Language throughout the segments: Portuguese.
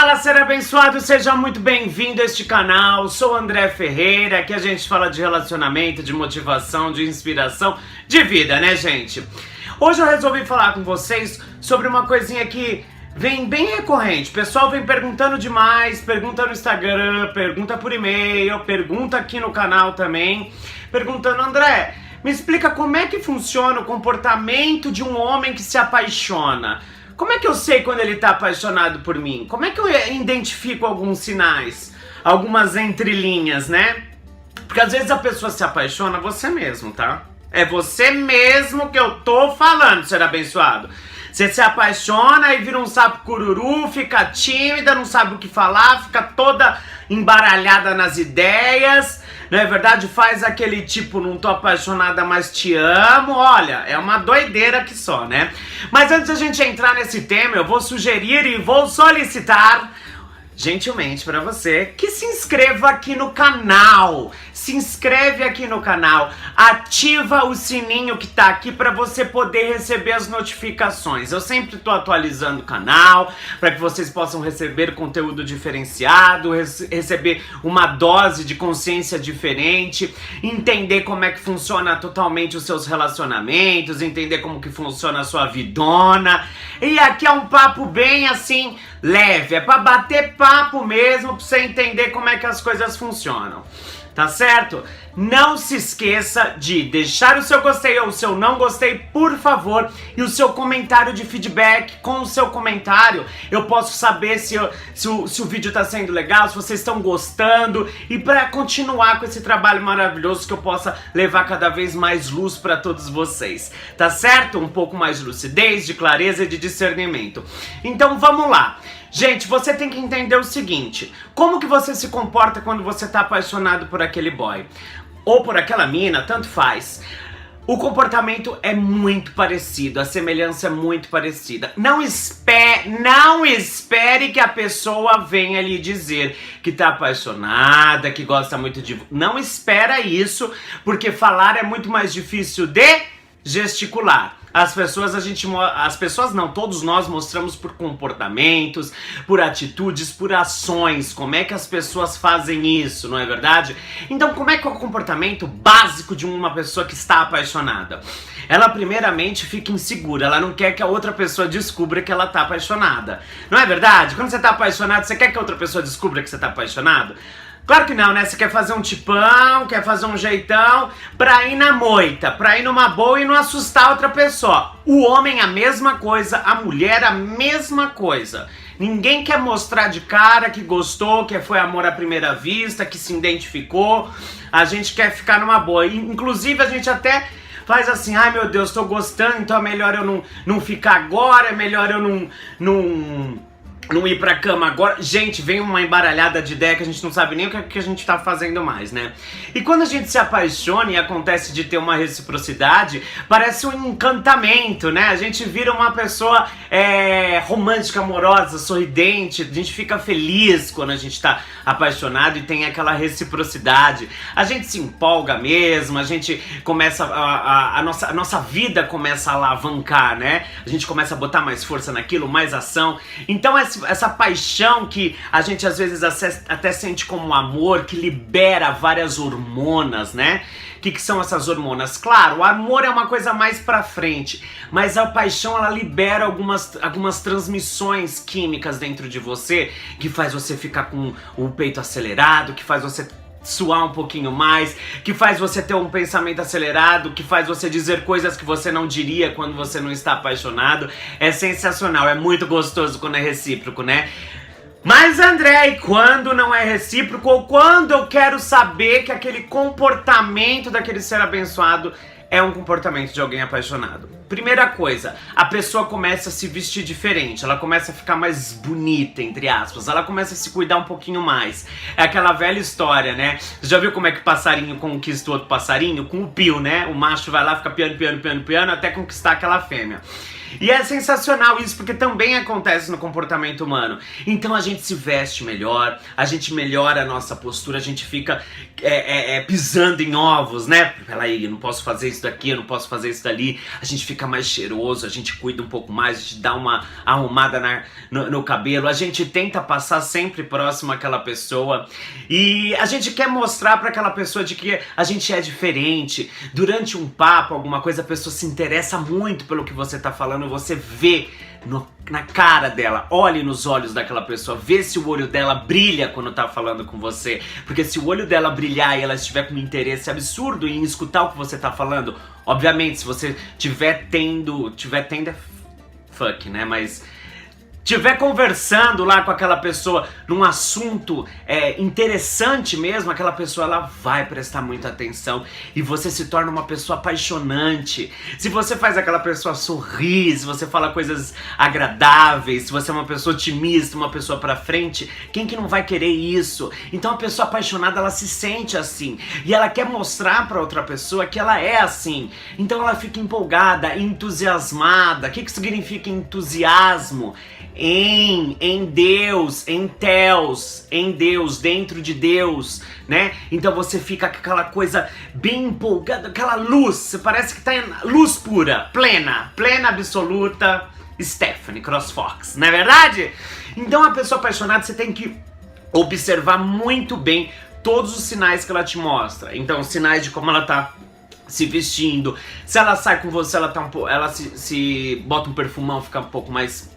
Fala, ser abençoado, seja muito bem-vindo a este canal. Sou André Ferreira, aqui a gente fala de relacionamento, de motivação, de inspiração, de vida, né, gente? Hoje eu resolvi falar com vocês sobre uma coisinha que vem bem recorrente. O pessoal vem perguntando demais, pergunta no Instagram, pergunta por e-mail, pergunta aqui no canal também, perguntando: André, me explica como é que funciona o comportamento de um homem que se apaixona. Como é que eu sei quando ele tá apaixonado por mim? Como é que eu identifico alguns sinais, algumas entrelinhas, né? Porque às vezes a pessoa se apaixona você mesmo, tá? É você mesmo que eu tô falando, ser abençoado. Você se apaixona e vira um sapo cururu, fica tímida, não sabe o que falar, fica toda embaralhada nas ideias, não é verdade? Faz aquele tipo, não tô apaixonada, mas te amo. Olha, é uma doideira que só, né? Mas antes da gente entrar nesse tema, eu vou sugerir e vou solicitar gentilmente para você que se inscreva aqui no canal. Se inscreve aqui no canal, ativa o sininho que tá aqui para você poder receber as notificações. Eu sempre tô atualizando o canal para que vocês possam receber conteúdo diferenciado, receber uma dose de consciência diferente, entender como é que funciona totalmente os seus relacionamentos, entender como que funciona a sua vidona. E aqui é um papo bem assim leve, é para bater papo mesmo, para você entender como é que as coisas funcionam. Tá certo? Não se esqueça de deixar o seu gostei ou o seu não gostei, por favor, e o seu comentário de feedback. Com o seu comentário eu posso saber se o vídeo tá sendo legal, se vocês estão gostando, e para continuar com esse trabalho maravilhoso que eu possa levar cada vez mais luz para todos vocês, tá certo? Um pouco mais de lucidez, de clareza e de discernimento. Então vamos lá. Gente, você tem que entender o seguinte: como que você se comporta quando você tá apaixonado por aquele boy? Ou por aquela mina, tanto faz. O comportamento é muito parecido, a semelhança é muito parecida. Não espere que a pessoa venha lhe dizer que tá apaixonada, que gosta muito de... Não espera isso, porque falar é muito mais difícil de gesticular. As pessoas não, todos nós mostramos por comportamentos, por atitudes, por ações. Como é que as pessoas fazem isso, não é verdade? Então, como é que é o comportamento básico de uma pessoa que está apaixonada? Ela primeiramente fica insegura, ela não quer que a outra pessoa descubra que ela está apaixonada. Não é verdade? Quando você está apaixonado, você quer que a outra pessoa descubra que você está apaixonado? Claro que não, né? Você quer fazer um tipão, quer fazer um jeitão pra ir na moita, pra ir numa boa e não assustar outra pessoa. O homem a mesma coisa, a mulher a mesma coisa. Ninguém quer mostrar de cara que gostou, que foi amor à primeira vista, que se identificou. A gente quer ficar numa boa. Inclusive a gente até faz assim: ai meu Deus, tô gostando, então é melhor eu não ficar agora, é melhor eu não ir pra cama agora. Gente, vem uma embaralhada de ideia que a gente não sabe nem o que a gente tá fazendo mais, né? E quando a gente se apaixona e acontece de ter uma reciprocidade, parece um encantamento, né? A gente vira uma pessoa romântica, amorosa, sorridente. A gente fica feliz quando a gente tá apaixonado e tem aquela reciprocidade. A gente se empolga mesmo, a gente começa, a nossa vida começa a alavancar, né? A gente começa a botar mais força naquilo, mais ação. Então essa paixão que a gente às vezes até sente como amor, que libera várias hormonas, né? O que são essas hormonas? Claro, o amor é uma coisa mais pra frente, mas a paixão, ela libera algumas transmissões químicas dentro de você, que faz você ficar com o peito acelerado, que faz você suar um pouquinho mais, que faz você ter um pensamento acelerado, que faz você dizer coisas que você não diria quando você não está apaixonado. É sensacional, é muito gostoso quando é recíproco, né? Mas André, e quando não é recíproco, ou quando eu quero saber que aquele comportamento daquele ser abençoado é um comportamento de alguém apaixonado? Primeira coisa, a pessoa começa a se vestir diferente, ela começa a ficar mais bonita, entre aspas, ela começa a se cuidar um pouquinho mais. É aquela velha história, né? Você já viu como é que o passarinho conquista o outro passarinho? Com o pio, né? O macho vai lá, fica piando, até conquistar aquela fêmea. E é sensacional isso, porque também acontece no comportamento humano. Então a gente se veste melhor, a gente melhora a nossa postura, a gente fica pisando em ovos, né? Peraí, eu não posso fazer isso daqui, eu não posso fazer isso dali. A gente fica mais cheiroso, a gente cuida um pouco mais, a gente dá uma arrumada no cabelo, a gente tenta passar sempre próximo àquela pessoa e a gente quer mostrar para aquela pessoa de que a gente é diferente. Durante um papo, alguma coisa, a pessoa se interessa muito pelo que você tá falando, você vê na cara dela, olhe nos olhos daquela pessoa, vê se o olho dela brilha quando tá falando com você, porque se o olho dela brilhar e ela estiver com um interesse absurdo em escutar o que você tá falando, obviamente, se você tiver tendo é fuck, né, mas tiver conversando lá com aquela pessoa num assunto interessante mesmo, aquela pessoa ela vai prestar muita atenção e você se torna uma pessoa apaixonante. Se você faz aquela pessoa sorrir, se você fala coisas agradáveis, se você é uma pessoa otimista, uma pessoa pra frente, quem que não vai querer isso? Então a pessoa apaixonada, ela se sente assim e ela quer mostrar pra outra pessoa que ela é assim. Então ela fica empolgada, entusiasmada. O que significa entusiasmo? Em Deus, em Theos, em Deus, dentro de Deus, né? Então você fica com aquela coisa bem empolgada, aquela luz, você parece que tá em luz pura, plena absoluta, Stephanie CrossFox, não é verdade? Então a pessoa apaixonada, você tem que observar muito bem todos os sinais que ela te mostra. Então, sinais de como ela tá se vestindo, se ela sai com você, ela se bota um perfumão, fica um pouco mais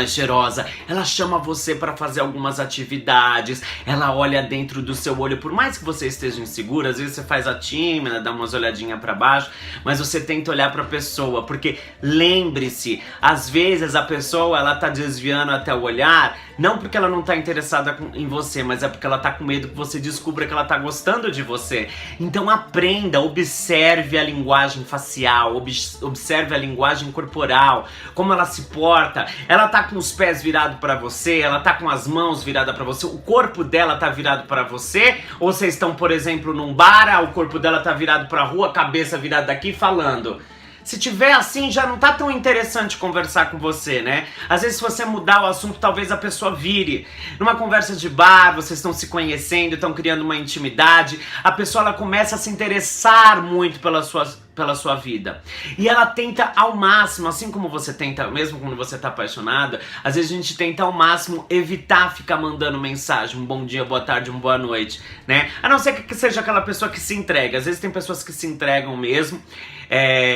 cheirosa, ela chama você para fazer algumas atividades, ela olha dentro do seu olho, por mais que você esteja insegura, às vezes você faz a tímida, dá umas olhadinhas para baixo, mas você tenta olhar para a pessoa, porque lembre-se, às vezes a pessoa ela tá desviando até o olhar, não porque ela não tá interessada em você, mas é porque ela tá com medo que você descubra que ela tá gostando de você. Então aprenda, observe a linguagem facial, observe a linguagem corporal, como ela se porta, ela tá com os pés virados para você, ela tá com as mãos viradas para você, o corpo dela tá virado para você, ou vocês estão, por exemplo, num bar, o corpo dela tá virado para a rua, a cabeça virada daqui falando. Se tiver assim, já não tá tão interessante conversar com você, né? Às vezes, se você mudar o assunto, talvez a pessoa vire. Numa conversa de bar, vocês estão se conhecendo, estão criando uma intimidade, a pessoa ela começa a se interessar muito pela sua vida. E ela tenta ao máximo, assim como você tenta, mesmo quando você tá apaixonada, às vezes a gente tenta ao máximo evitar ficar mandando mensagem, um bom dia, boa tarde, uma boa noite, né? A não ser que seja aquela pessoa que se entrega. Às vezes tem pessoas que se entregam mesmo.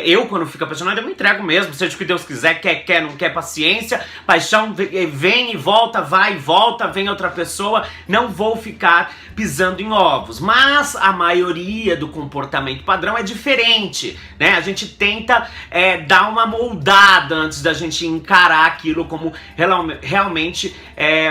Eu, quando fico apaixonado, eu me entrego mesmo, seja o que Deus quiser, quer, não quer, paciência, paixão, vem e volta, vai e volta, vem outra pessoa, não vou ficar pisando em ovos. Mas a maioria do comportamento padrão é diferente, né? A gente tenta dar uma moldada antes da gente encarar aquilo como realmente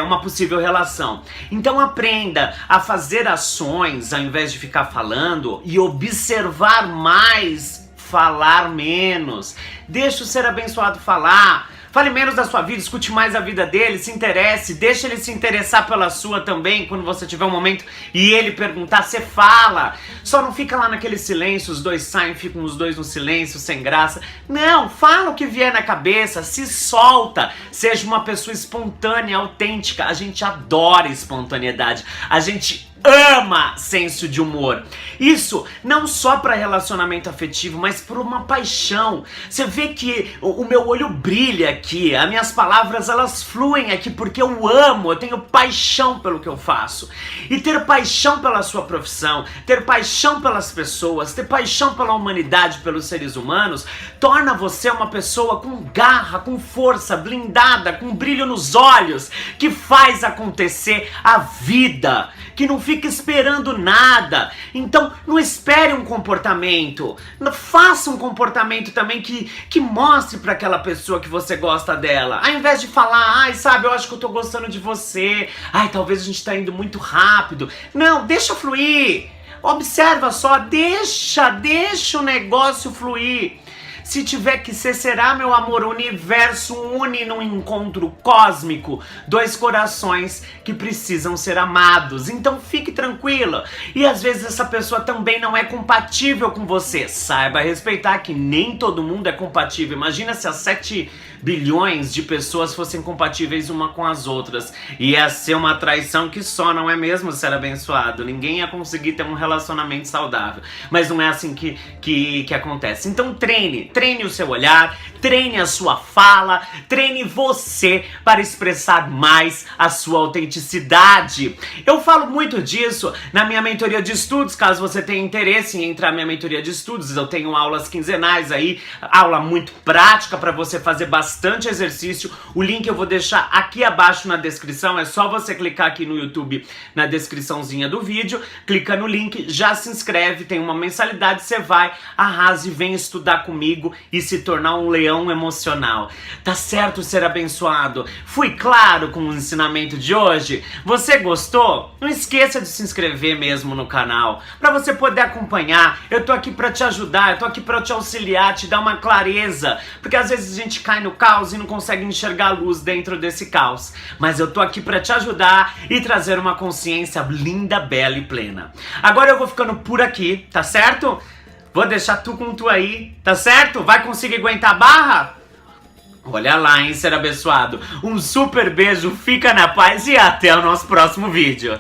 uma possível relação. Então aprenda a fazer ações ao invés de ficar falando e observar mais, falar menos. Deixa o ser abençoado falar. Fale menos da sua vida, escute mais a vida dele, se interesse, deixa ele se interessar pela sua também, quando você tiver um momento e ele perguntar, você fala. Só não fica lá naquele silêncio, os dois saem, ficam os dois no silêncio, sem graça. Não, fala o que vier na cabeça, se solta, seja uma pessoa espontânea, autêntica. A gente adora espontaneidade, a gente ama senso de humor. Isso não só para relacionamento afetivo, mas por uma paixão. Você vê que o meu olho brilha aqui, as minhas palavras elas fluem aqui porque eu amo, eu tenho paixão pelo que eu faço. E ter paixão pela sua profissão, ter paixão pelas pessoas, ter paixão pela humanidade, pelos seres humanos, torna você uma pessoa com garra, com força, blindada, com brilho nos olhos, que faz acontecer a vida, que não fica esperando nada. Então não espere um comportamento, faça um comportamento também que mostre para aquela pessoa que você gosta dela, ao invés de falar, ai, sabe, eu acho que eu tô gostando de você, ai, talvez a gente tá indo muito rápido. Não, deixa fluir, observa só, deixa o negócio fluir. Se tiver que ser, será, meu amor. O universo une num encontro cósmico dois corações que precisam ser amados. Então fique tranquila. E às vezes essa pessoa também não é compatível com você. Saiba respeitar que nem todo mundo é compatível. Imagina se as 7 bilhões de pessoas fossem compatíveis uma com as outras. Ia ser uma traição que só, não é mesmo, ser abençoado? Ninguém ia conseguir ter um relacionamento saudável. Mas não é assim que acontece. Então treine o seu olhar, treine a sua fala, treine você para expressar mais a sua autenticidade. Eu falo muito disso na minha mentoria de estudos. Caso você tenha interesse em entrar na minha mentoria de estudos, eu tenho aulas quinzenais aí, aula muito prática para você fazer bastante exercício. O link eu vou deixar aqui abaixo na descrição. É só você clicar aqui no YouTube, na descriçãozinha do vídeo, clica no link, já se inscreve, tem uma mensalidade, você vai, arrasa e vem estudar comigo e se tornar um leão emocional. Tá certo, ser abençoado? Fui claro com o ensinamento de hoje? Você gostou? Não esqueça de se inscrever mesmo no canal, para você poder acompanhar. Eu tô aqui para te ajudar, eu tô aqui para te auxiliar, te dar uma clareza, porque às vezes a gente cai no caos e não consegue enxergar a luz dentro desse caos. Mas eu tô aqui para te ajudar e trazer uma consciência linda, bela e plena. Agora eu vou ficando por aqui, tá certo? Vou deixar tu com tu aí, tá certo? Vai conseguir aguentar a barra? Olha lá, hein, ser abençoado. Um super beijo, fica na paz e até o nosso próximo vídeo.